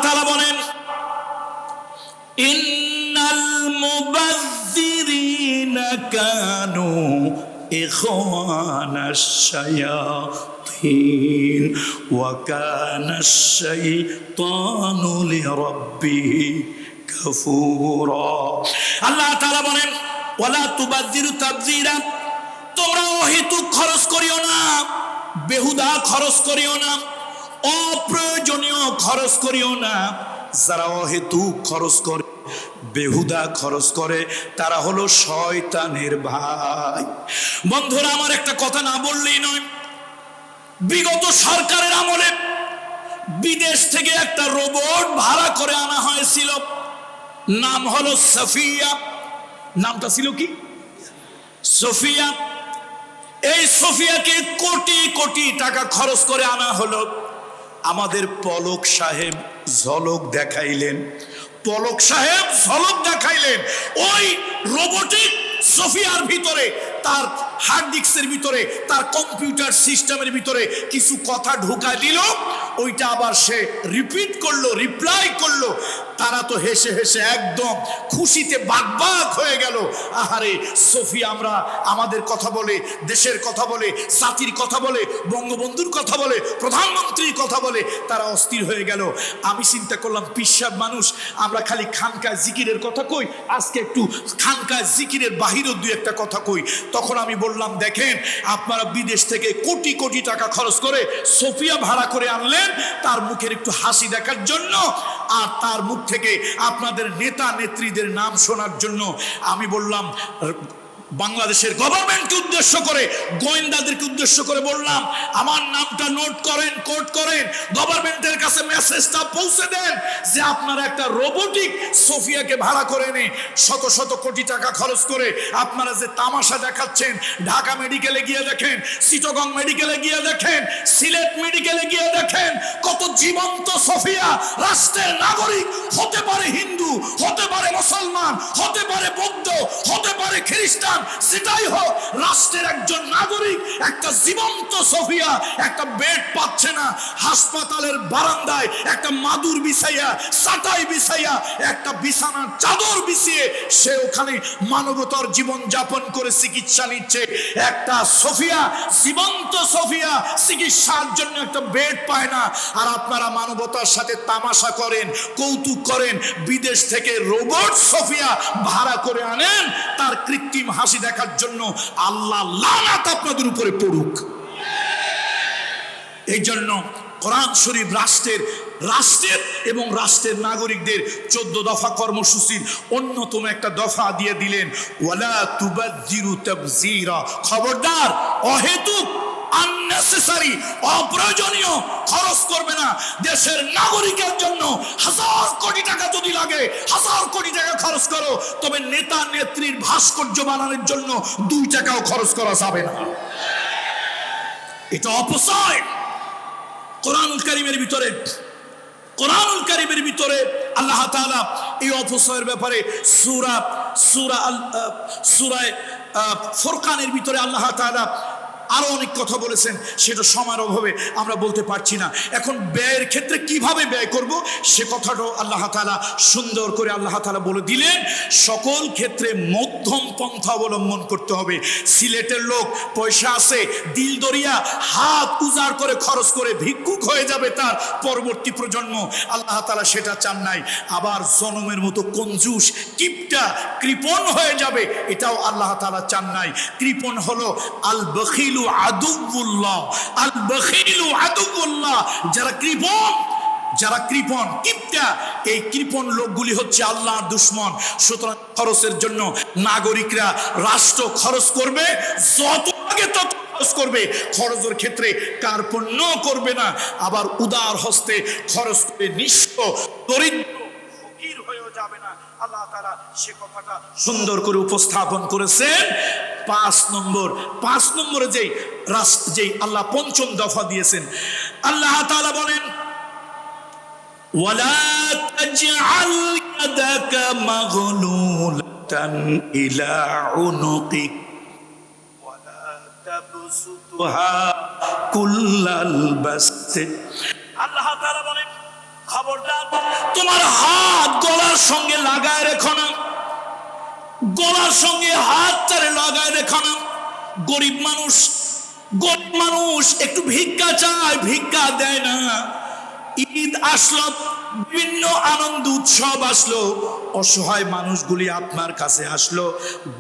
তাআলা বলেন ইন্নাল মুবাযযিরিনা কানু ইখওয়ানাশ শায়াতিন ওয়া কানাশ শাইতানু লিরাব্বিহি কাফুরা। আল্লাহ তাআলা বলেন ওয়ালা তুবাযযিরু তাবযীরা, তোমরা অহেতুক খরচ করিও না, বেহুদা খরচ করিও না, অপ্রয়োজনীয় খরচ করিও না। যারা অহেতুক খরচ করে, বেহুদা খরচ করে, তারা হলো শয়তানের ভাই। বন্ধুরা, আমার একটা কথা না বললেই নয়, বিগত সরকারের আমলে বিদেশ থেকে একটা রোবট ভাড়া করে আনা হয়েছিল, নাম হলো সোফিয়া। নামটা ছিল কি? সোফিয়া। এই সোফিয়াকে কোটি কোটি টাকা খরচ করে আনা হলো। আমাদের পলক সাহেব ঝলক দেখাইলেন, পলক সাহেব ঝলক দেখাইলেন ওই রোবোটিক সোফিয়ার ভিতরে, তার হার্ড ডিস্কের ভিতরে, তার কম্পিউটার সিস্টেমের ভিতরে কিছু কথা ঢুকায় দিল, ওইটা আবার সে রিপিট করলো, রিপ্লাই করলো। তারা তো হেসে হেসে একদম খুশিতে বাকবাক হয়ে গেল। আহারে সোফিয়া আমরা আমাদের কথা বলে, দেশের কথা বলে, জাতির কথা বলে, বঙ্গবন্ধুর কথা বলে, প্রধানমন্ত্রীর কথা বলে, তারা অস্থির হয়ে গেল। আমি চিন্তা করলাম পিসাব মানুষ, আমরা খালি খানকায় জিকিরের কথা কই, আজকে একটু খানকায় জিকিরের বাহিরেও দুই একটা কথা কই। তখন আমি বললাম দেখেন, আপনারা বিদেশ থেকে কোটি কোটি টাকা খরচ করে সোফিয়া ভাড়া করে আনলেন তার মুখের একটু হাসি দেখার জন্য, আর তার মুখ থেকে আপনাদের নেতা নেত্রীদের নাম শোনার জন্য। আমি বললাম বাংলাদেশের গভর্নমেন্টকে উদ্দেশ্য করে, গোয়েন্দাদেরকে উদ্দেশ্য করে বললাম, আমার নামটা নোট করেন, কোট করেন, গভর্নমেন্টের কাছে মেসেজটা পৌঁছে দেন যে আপনারা একটা রোবোটিক সোফিয়াকে ভাড়া করে এনে শত শত কোটি টাকা খরচ করে আপনারা যে তামাশা দেখাচ্ছেন, ঢাকা মেডিকেলে গিয়ে দেখেন, চিটাগং মেডিকেলে গিয়ে দেখেন, সিলেট মেডিকেলে গিয়ে দেখেন, কত জীবন্ত সোফিয়া রাষ্ট্রের নাগরিক, হতে পারে হিন্দু, হতে পারে মুসলমান, হতে পারে বৌদ্ধ, হতে পারে খ্রিস্টান, সেটাই হোক, রাষ্ট্রের একজন নাগরিক একটা জীবন্ত সোফিয়া একটা বেড পাচ্ছে না, হাসপাতালের বারান্দায় একটা মাদুর বিছাইয়া, চাটাই বিছাইয়া, একটা বিছানার চাদর বিছিয়ে সে ওখানে মানবতার জীবন যাপন করে চিকিৎসা নিচ্ছে। একটা সোফিয়া, জীবন্ত সোফিয়া চিকিৎসার জন্য একটা বেড পায় না। আর আপনারা মানবতার সাথে তামাশা করেন, কৌতুক করেন, বিদেশ থেকে রোবট সোফিয়া ভাড়া করে আনেন তার কৃত্রিম হাসি দেখার জন্য। আল্লাহ লানাত আপনাদের উপরে পড়ুক। এই জন্য কোরআন শরীফ রাষ্ট্রের এবং রাষ্ট্রের নাগরিকদের 14 দফা কর্মসূচির অন্যতম একটা দফা দিয়ে দিলেন, ওয়ালা তুবাযযিরু তাবযীরা। খবরদার, অহেতুক আননেসেসারি, অপ্রয়োজনীয় খরচ করবে না। দেশের নাগরিকের জন্য 1000 কোটি টাকা যদি লাগে, 1000 কোটি টাকা খরচ করো, তবে নেতা নেত্রীর ভাস্কর্য বানানোর জন্য 2 টাকাও খরচ করা যাবে না। এটা অপচয়। কোরআনুল কারীমের ভিতরে আল্লাহ তাআলা এই অপচয়ের ব্যাপারে সূরা ফুরকানের ভিতরে আল্লাহ তাআলা আরো অনেক কথা বলেছেন, সেটা সময়ের অভাবে আমরা বলতে পারছি না। এখন ব্যয়ের ক্ষেত্রে কিভাবে ব্যয় করব সে কথাটাও আল্লাহ তাআলা সুন্দর করে আল্লাহ তাআলা বলে দিলেন। সকল ক্ষেত্রে মধ্যম পন্থা অবলম্বন করতে হবে। সিলেটের লোক পয়সা আছে, দিল দরিয়া, হাত উজাড় করে খরচ করে ভিক্ষুক হয়ে যাবে তার পরবর্তী প্রজন্ম, আল্লাহ তাআলা সেটা চান নাই। আবার জনমের মতো কঞ্জুস, কিপটা, কৃপণ হয়ে যাবে, এটাও আল্লাহ তাআলা চান নাই। কৃপণ হলো আল বখিলু আদুউল্লাহ, আল বখিলু আদুউল্লাহ। যারা কৃপণ কিপটা, এই কৃপণ লোকগুলি হচ্ছে আল্লাহর দুশমন। সুতরাং খরচের জন্য নাগরিকরা, রাষ্ট্র খরচ করবে, যত আগে তত খরচ করবে, খরচের ক্ষেত্রে কার্পণ্য করবে না। আবার উদার হস্তে খরচ করে নিঃস্ব দরিদ্র ফকির হয়েও যাবে না। আল্লাহ তাআলা সে কথাটা সুন্দর করে উপস্থাপন করেছেন। 5 নম্বরে যেই আল্লাহ পঞ্চম দফা দিয়েছেন, আল্লাহ তাআলা বলেন, ওয়ালা তাজআল ইয়াদাকা মাগলুলাতান ইলা উনুকিক ওয়ালা তাবসুতহা কুল্লাল বাসত। আল্লাহ তাআলা বলেন, খবর খবরদার তোমার হাত গলার সঙ্গে লাগায় রেখো না, গলার সঙ্গে হাত তারে লাগায় রেখো না। গরিব মানুষ একটু ভিক্ষা চায়, ভিক্ষা দেয় না। ঈদ আসলো, বিভিন্ন আনন্দ উৎসব আসলো, অসহায় মানুষগুলি আপনার কাছে আসলো,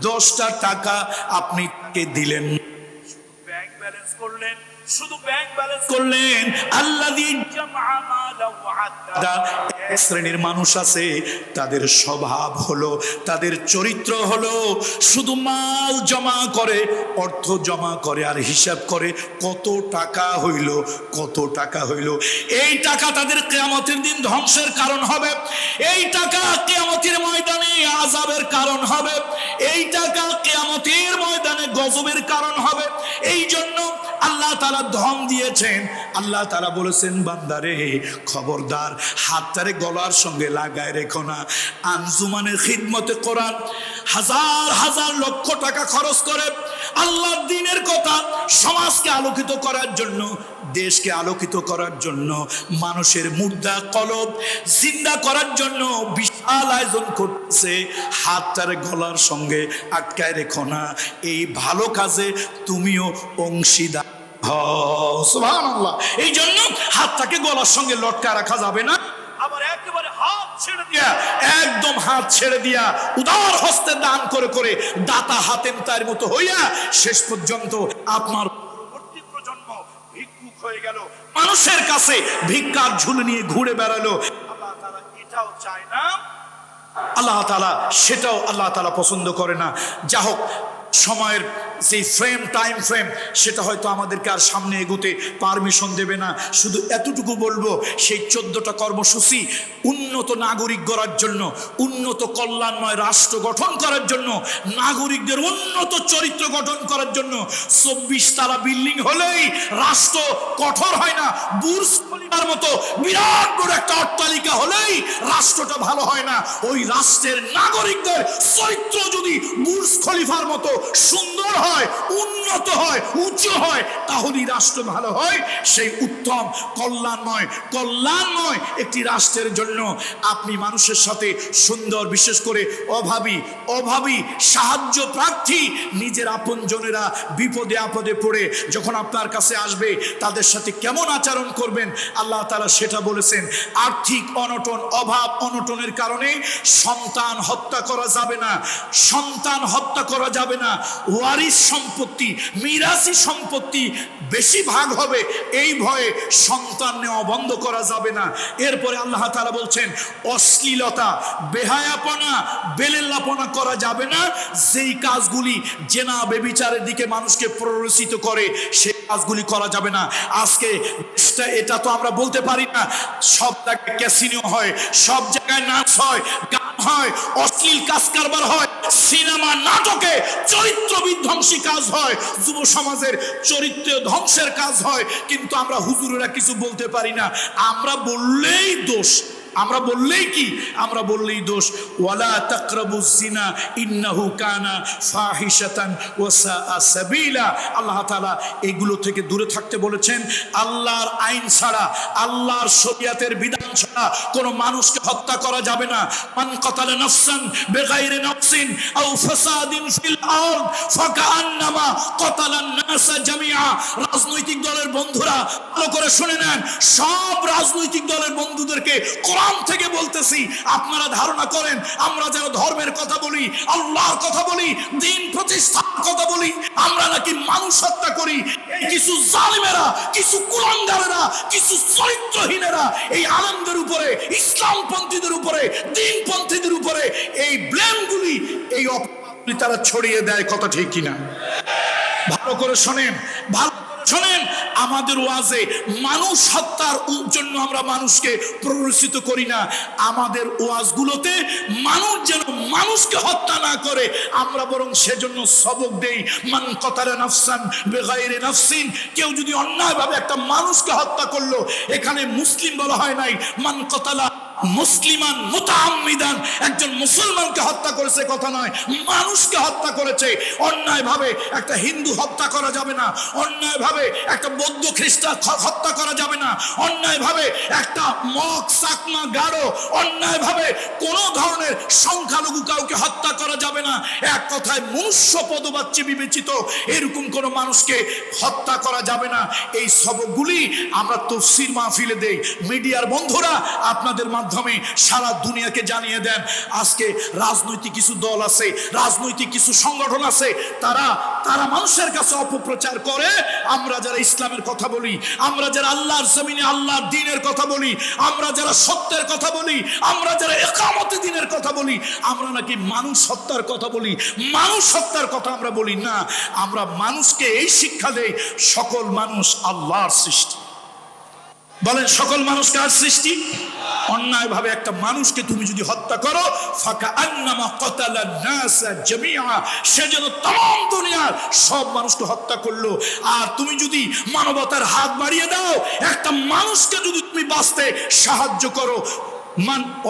10টা টাকা আপনি তাকে দিলেন, ব্যাংক ব্যালেন্স করলেন, শুধু ব্যাংক ব্যালেন্স করলেন। আল্লাযী জামআ মালাহু ওয়া আদ্দা। এক শ্রেণীর মানুষ আছে, তাদের স্বভাব হলো, তাদের চরিত্র হলো শুধু মাল জমা করে, অর্থ জমা করে আর হিসাব করে কত টাকা হইল, কত টাকা হইল। এই টাকা তাদের কিয়ামতের দিন ধ্বংসের কারণ হবে, এই টাকা কিয়ামতের ময়দানে আযাবের কারণ হবে, এই টাকা কিয়ামতের ময়দানে গজবের কারণ হবে। এই জন্য আল্লাহ তাআলা ধন দিয়েছেন। আল্লাহ তাআলা বলেছেন, বান্দারে খবরদার হাতটারে গলার সঙ্গে লাগায় রেখো না। আঞ্জুমানের খিদমতে কোরআন হাজার হাজার লক্ষ টাকা খরচ করে আল্লাহর দ্বীনের কথা সমাজকে আলোকিত করার জন্য, দেশকে আলোকিত করার জন্য, মানুষের মুর্দা কলব জিন্দা করার জন্য বিশাল আয়োজন করতেছে। হাতটারে গলার সঙ্গে আটকায় রেখো না, এই ভালো কাজে তুমিও অংশীদার। সুবহানাল্লাহ। এই জন্য হাতটাকে গলার সঙ্গে লটকা রাখা যাবে না, আবার একেবারে হাত ছেড়ে দিয়া, একদম হাত ছেড়ে দিয়া উদার হস্তে দান করে করে দাতা হাতেম তার মতো হইয়া শেষ পর্যন্ত আপনার পরবর্তী প্রজন্ম ভিক্ষুক হয়ে গেল, মানুষের কাছে ভিক্ষার ঝুলি নিয়ে ঘুরে বেড়ালো। আল্লাহ তাআলা এটাও চায় না, আল্লাহ তাআলা সেটাও আল্লাহ তাআলা পছন্দ করে না। যা হোক, সময়ের যে টাইম ফ্রেম সেটা হয়তো আমাদেরকে আর সামনে এগোতে পারমিশন দেবে না। শুধু এতটুকু বলবো, সেই 14টা কর্মসূচি উন্নত নাগরিক গড়ার জন্য, উন্নত কল্যাণময় রাষ্ট্র গঠন করার জন্য, নাগরিকদের উন্নত চরিত্র গঠন করার জন্য। 24 তলা বিল্ডিং হলেই রাষ্ট্র কঠোর হয় না, বুর্জ খলিফার মতো বিরাট বড় একটা অট্টালিকা হলেই রাষ্ট্রটা ভালো হয় না। ওই রাষ্ট্রের নাগরিকদের চরিত্র যদি বুর্জ খলিফার মতো সুন্দর হয়, উন্নত হয়, উঁচু হয়, তাহলেই রাষ্ট্র ভালো হয়। সেই উত্তম কল্যাণময় একটি রাষ্ট্রের জন্য আপনি মানুষের সাথে সুন্দর, বিশেষ করে অভাবী সাহায্য প্রার্থী নিজের আপনজনেরা বিপদে আপদে পড়ে যখন আপনার কাছে আসবে, তাদের সাথে কেমন আচরণ করবেন আল্লাহ তাআলা সেটা বলেছেন। আর্থিক অনটন, অভাব অনটনের কারণে সন্তান হত্যা করা যাবে না, সন্তান হত্যা করা যাবে না। ওয়ারিস সম্পত্তি, মিরাসি সম্পত্তি বেশি ভাগ হবে, এই ভয়ে সন্তান নেওয়া বন্ধ করা যাবে না। এরপরে আল্লাহ তাআলা বলছেন, অশ্লীলতা, বেহায়াপনা, বেলেল্লাপনা করা যাবে না। যেই কাজগুলি জেনা বেবিচারের দিকে মানুষকে প্ররোচিত করে, সেই কাজগুলি করা যাবে না। আজকে এটা তো আমরা বলতে পারি না, সব জায়গায় ক্যাসিনো হয়, সব জায়গায় নাচ হয়, গান হয়, অশ্লীল কাজ কারবার হয়, সিনেমা নাটকে চরিত্র বিধ্বংসী কাজ হয়, যুব সমাজের চরিত্র ধ্বংসের কাজ হয়। কিন্তু আমরা হুজুরেরা কিছু বলতে পারি না, আমরা বললেই দোষ, আমরা বললেই কি, আমরা বললেই দোষ। ওয়ালা তাকরাবুজ জিনা ইন্নাহু কানা ফাহিশাতান ওয়া সাআ সাবিলা। আল্লাহ তাআলা এগুলো থেকে দূরে থাকতে বলেছেন। আল্লাহর আইন ছাড়া, আল্লাহর শরিয়তের বিধান ছাড়া কোনো মানুষকে হত্যা করা যাবে না। মান কাতালা নাফসান বিগাইরি নাফসিন আও ফাসাদিন ফিল আরদ ফাকান্নামা কাতালান নাস জামিআ। রাজনৈতিক দলের বন্ধুরা ভালো করে শুনে নেন, সব রাজনৈতিক দলের বন্ধুদেরকে কোরআন থেকে বলতেছি, আপনারা ধারণা করেন আমরা যারা ধর্মের কথা বলি, আল্লাহর কথা বলি, দ্বীন প্রতিষ্ঠার কথা বলি, আমরা নাকি মানুষ হত্যা করি। এই কিছু জালিমেরা, কিছু কুলাঙ্গারেরা, কিছু চরিত্রহীনেরা এই আলেমদের উপরে, ইসলামপন্থীদের উপরে, দ্বীনপন্থীদের উপরে এই ব্লেমগুলি, এই অপবাদগুলি তারা ছড়িয়ে দেয়। কথা ঠিক কিনা? ভালো করে শোনেন, শোনেন, আমাদের ওয়াজে মানুষ হত্যার জন্য আমরা মানুষকে প্ররোচিত করি না। আমাদের ওয়াজগুলোতে মানুষ যেন মানুষকে হত্যা না করে, আমরা বরং সেজন্য সবক দেই। মান কাতালা নাফসান বিগাইরি নাফসিন, কেউ যদি অন্যায়ভাবে একটা মানুষকে হত্যা করলো, এখানে মুসলিম বলা হয় নাই, মান কাতালা মুসলিমান মুতাআম্মিদান, একজন মুসলমানকে হত্যা করেছে কথা নয়, মানুষকে হত্যা করেছে। অন্যায়ভাবে একটা হিন্দু হত্যা করা যাবে না, অন্যায়ভাবে একটা বৌদ্ধ খ্রিস্টান হত্যা করা যাবে না, অন্যায়ভাবে একটা মগ চাকমা গারো, অন্যায়ভাবে কোন ধরনের সংখ্যালঘু কাউকে হত্যা করা যাবে না। এক কথায় মনুষ্য পদবাচ্য বিবেচিত এরকম কোন মানুষকে হত্যা করা যাবে না। এই সবকগুলি আমরা তাফসীর মাহফিলে দেই। মিডিয়ার বন্ধুরা আপনাদের মাধ্যমে সারা দুনিয়াকে জানিয়ে দেন। আজকে রাজনৈতিক কিছু দল আছে, রাজনৈতিক কিছু সংগঠন আছে, তারা মানুষের কাছে অপপ্রচার করে। আমরা যারা ইসলামের কথা বলি, আমরা যারা আল্লাহর জমিনে আল্লাহর দ্বীনের কথা বলি, আমরা যারা সত্যের কথা বলি, আমরা যারা ইকামতে দ্বীনের কথা বলি, আমরা নাকি মানুষ হত্যার কথা বলি। মানুষ হত্যার কথা আমরা বলি না। আমরা মানুষকে এই শিক্ষা দেই, সকল মানুষ আল্লাহর সৃষ্টি। বলেন সকল মানুষ কার সৃষ্টি? অন্যায়ভাবে একটা মানুষকে তুমি যদি হত্যা করো, ফাকাআন্নামা কাতালান নাস জামিআ, সে যেন तमाम দুনিয়ার সব মানুষকে হত্যা করলো। আর তুমি যদি মানবতার হাত বাড়িয়ে দাও, একটা মানুষকে যদি তুমি বাঁচতে সাহায্য করো,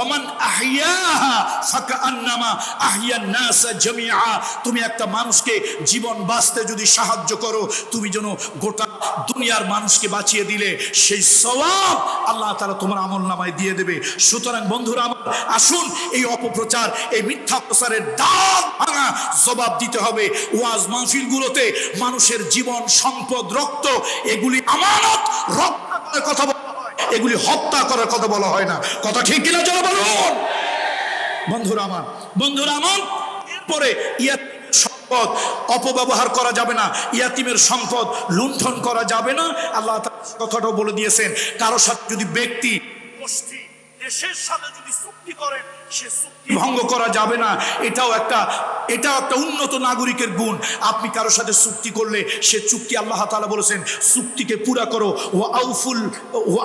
ওমান আহইয়াহা ফাকাআন্নামা আহইয়ান নাস জামিআ, তুমি একটা মানুষকে জীবন বাঁচতে যদি সাহায্য করো, তুমি যেন গোটা দুনিয়ার মানুষকে বাঁচিয়ে দিলে, সেই সওয়াব আল্লাহ তাআলা তোমার আমলনামায় দিয়ে দেবে। সুতরাং বন্ধুরা আমার, আসুন এই অপপ্রচার, এই মিথ্যা প্রচারের দাঁত ভাঙা জবাব দিতে হবে। ওয়াজ মাহফিলগুলোতে মানুষের জীবন, সম্পদ, রক্ত, এগুলি আমানত, রক্ষা করার কথা বলা হয়, এগুলি হত্যা করার কথা বলা হয় না। কথা ঠিক কিনা যারা বলুন? বন্ধুরা আমার, এরপরে সম্পদ অপব্যবহার করা যাবে না, ইয়াতিমের সম্পদ লুণ্ঠন করা যাবে না। আল্লাহ তাআলা কথাটাও বলে দিয়েছেন, কারো সাথে যদি ব্যক্তি, গোষ্ঠী, দেশের সাথে যদি চুক্তি করেন, সে চুক্তি ভঙ্গ করা যাবে না। এটাও একটা উন্নত নাগরিকের গুণ। আপনি কারো সাথে চুক্তি করলে সে চুক্তি, আল্লাহ তাআলা বলেছেন, চুক্তিকে পুরা করো। ওয়া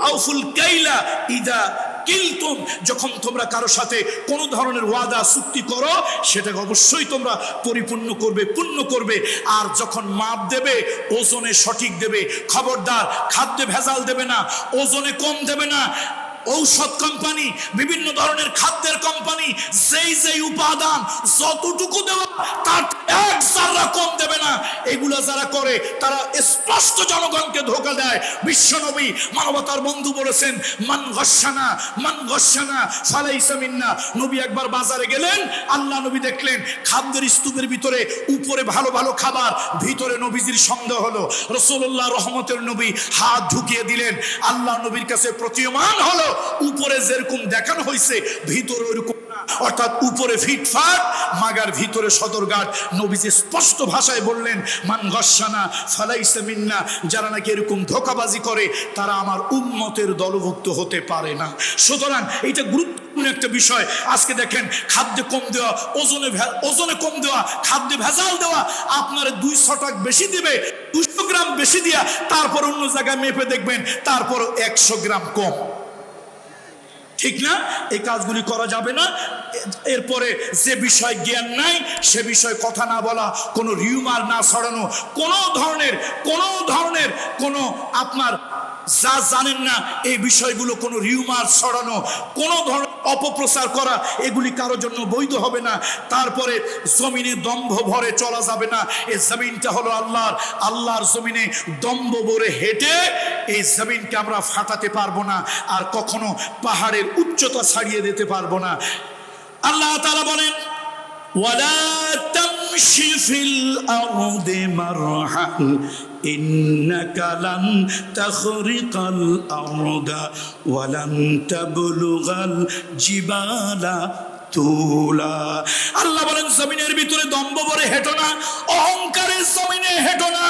আউফুল কাইলা ইদা কিলতুম, যখন তোমরা কারো সাথে কোনো ধরনের ওয়াদা চুক্তি করো, সেটাকে অবশ্যই তোমরা পরিপূর্ণ করবে, পূর্ণ করবে। আর যখন মাপ দেবে, ওজনে সঠিক দেবে। খবরদার খাদ্যে ভেজাল দেবে না, ওজনে কম দেবে না। ঔষধ কোম্পানি, বিভিন্ন ধরনের খাদ্যের কোম্পানি, যেই উপাদান যতটুকু দেওয়া, তার এক জাররা কম দেবে না। এগুলা যারা করে তারা স্পষ্ট জনগণকে ধোঁকা দেয়। বিশ্বনবী মানবতার বন্ধু বলেছেন, মান গশানা ফালাইসা মিন্না। নবী একবার বাজারে গেলেন, আল্লাহ নবী দেখলেন খাদ্যের স্তূপের ভিতরে উপরে ভালো ভালো খাবার, ভিতরে নবীজির সন্দেহ হলো। রাসূলুল্লাহ রহমতের নবী হাত ঢুকিয়ে দিলেন। আল্লাহ নবীর কাছে প্রতীয়মান হলো, উপরে যেরকম দেখানো হয়েছে ভিতরে ওইরকম না, অর্থাৎ উপরে ফিটফাট, মাগার ভিতরে সদরঘাট। নবীজি স্পষ্ট ভাষায় বললেন, মান গশানা ফালাইসা মিন্না, যারা নাকি এরকম ধোঁকাবাজি করে তারা আমার উম্মতের দলভুক্ত হতে পারে না। সুতরাং এটা গুরুত্বপূর্ণ একটা বিষয়। আজকে দেখেন, খাদ্যে কম দেওয়া, ওজনে কম দেওয়া, খাদ্যে ভেজাল দেওয়া, আপনার 200 টাকা বেশি দিবে, 200 গ্রাম বেশি দিয়া, তারপর অন্য জায়গায় মেপে দেখবেন তারপর 100 গ্রাম কম। ঠিক না? এই কাজগুলি করা যাবে না। এরপরে যে বিষয় জ্ঞান নাই সে বিষয়ে কথা না বলা, কোনো রিউমার না ছড়ানো, কোনো ধরনের কোনো আপনার যা জানেন না এই বিষয়গুলো, কোনো রিউমার ছড়ানো, কোনো ধরনের অপপ্রচার করা, এগুলি কারোর জন্য বৈধ হবে না। তারপরে জমিনে দম্ভ ভরে চলা যাবে না। এই জমিনটা হলো আল্লাহর জমিনে দম্ভ ভরে হেঁটে এই জমিনকে আমরা ফাটাতে পারবো না, আর কখনো পাহাড়ের উচ্চতা ছাড়িয়ে দিতে পারবো না। আল্লাহ তাআলা বলেন, ওয়ালা তামশি ফিল আরদি মারহান ইন্নাকা লান তাখরিকাল আরদা ওয়া লান তাবলুগাল জিবালা তুলা। আল্লাহ বলেন, জমিনের ভিতরে দম্ভ ভরে হেঁটো না, অহংকারের জমিনে হেঁটো না,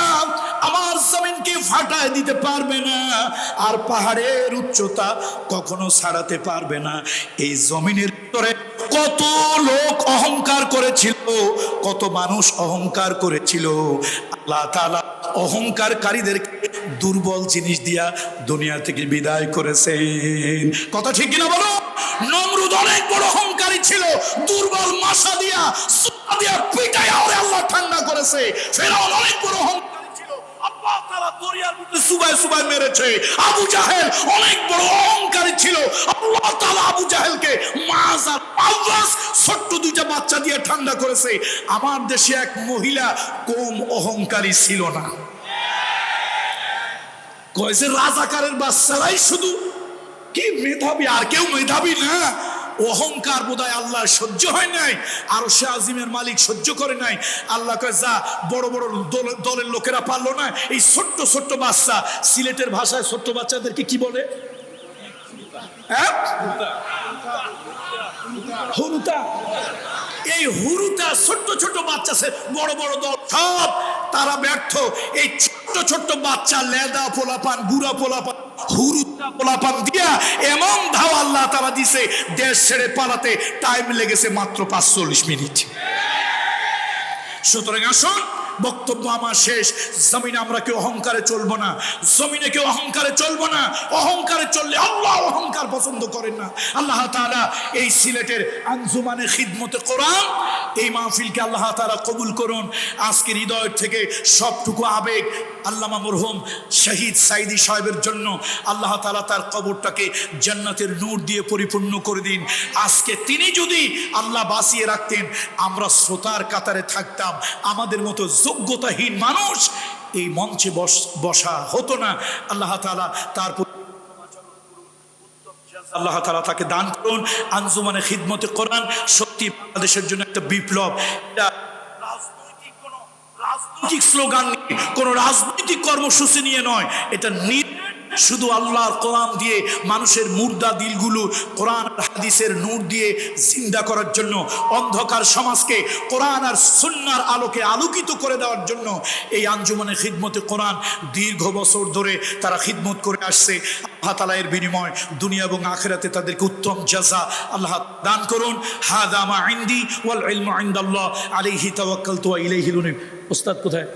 আমার জমিনকে ফাটায় দিতে পারবে না, আর পাহাড়ের উচ্চতা কখনো ছাড়াতে পারবে না। এই জমিনের ভিতরে কত লোক অহংকার করেছিল, কত মানুষ অহংকার করেছিল। আল্লাহ তাআলা অহংকারকারীদেরকে দুর্বল জিনিস দিয়া দুনিয়া থেকে বিদায় করেছেন। কথা ঠিক কিনা বলো? নমরুদ অনেক বড় অহংকারী ছিল, দুর্বল মাশা দিয়া পিটাইয়া আল্লাহ ঠান্ডা করেছে। ফেরাউন অনেক বড় অহংকারী ছিল, আল্লাহ তাআলা দরিয়ার মধ্যে সুবাই সুবাই মেরেছে। আবু জাহেল অনেক বড় অহংকারী ছিল। আল্লাহ তাআলা আবু জাহেলকে মাছ আর পাওয়াস ছোট্ট দুইটা বাচ্চা দিয়ে ঠান্ডা করেছে। আমার দেশে এক মহিলা কম অহংকারী ছিল না। কয়েছে রাজাকারের বাচ্চারাই শুধু কি মেধাবী, আর কেউ মেধাবী না। অহংকার বোধহয় আল্লাহ সহ্য হয় নাই, আরশে আজিমের মালিক সহ্য করে নাই। আল্লাহ কয় যা, বড় বড় দলের লোকেরা পারলো না, এই ছোট্ট ছোট্ট বাচ্চা, সিলেটের ভাষায় ছোট্ট বাচ্চাদেরকে কি বলে? হ্যাঁ, হুরুতা। এই হুরুতা ছোট্ট ছোট্ট বাচ্চা, বড় বড় দল সব তারা ব্যর্থ। এই ছোট্ট ছোট্ট বাচ্চা, লেদা পোলাপান, বুড়া পোলাপান, হুরুতা পোলাপান দিয়া এমন ধাও আল্লাহ তারা দিছে, দেশ ছেড়ে পালাতে টাইম লেগেছে মাত্র 45 মিনিট। সুতরাং আসুন, বক্তব্য আমার শেষ। জমিনে আমরা কেউ অহংকারে চলবো না, জমিনে কেউ অহংকারে চলবো না। অহংকারে চললে আল্লাহ অহংকার পছন্দ করেন না। আল্লাহ তাআলা এই সিলেটের আঞ্জুমানে খিদমতে কোরআন, এই মাহফিলকে আল্লাহ তাআলা কবুল করুন। আজকের হৃদয় থেকে সবটুকু আবেগ আল্লামা মরহুম শহীদ সাইদি সাহেবের জন্য আল্লাহ তাআলা তার কবরটাকে জান্নাতের নূর দিয়ে পরিপূর্ণ করে দিন। আজকে তিনি যদি আল্লাহ বাঁচিয়ে রাখতেন, আমরা শ্রোতার কাতারে থাকতাম। আমাদের মতো যোগ্যতাহীন মানুষ এই মঞ্চে বসা হতো না। আল্লাহ তাআলা তার আল্লাহ তাআলা তাকে দান করুন। আঞ্জুমানে খিদমতে কোরআন সত্যি বাংলাদেশের জন্য একটা বিপ্লব। এটা রাজনৈতিক স্লোগান নিয়ে, কোন রাজনৈতিক কর্মসূচি নিয়ে নয়, এটা শুধু আল্লাহর কোরআন দিয়ে মানুষের মুর্দা দিলগুলো কোরআন আর হাদিসের নূর দিয়ে জিন্দা করার জন্য, অন্ধকার সমাজকে কোরআন আর সুন্নাহর আলোকে আলোকিত করে দেওয়ার জন্য এই আঞ্জুমানে খিদমতে কোরআন দীর্ঘ বছর ধরে তারা খিদমত করে আসছে। আল্লাহ তাআলা এর বিনিময় দুনিয়া এবং আখিরাতে তাদেরকে উত্তম জাযা আল্লাহ দান করুন। হাযা মা ইনদি ওয়াল ইলমু ইনদাল্লাহ আলাইহি তাওয়াক্কালতু ওয়া ইলাইহিল উনীব। উস্তাদ কোথায়?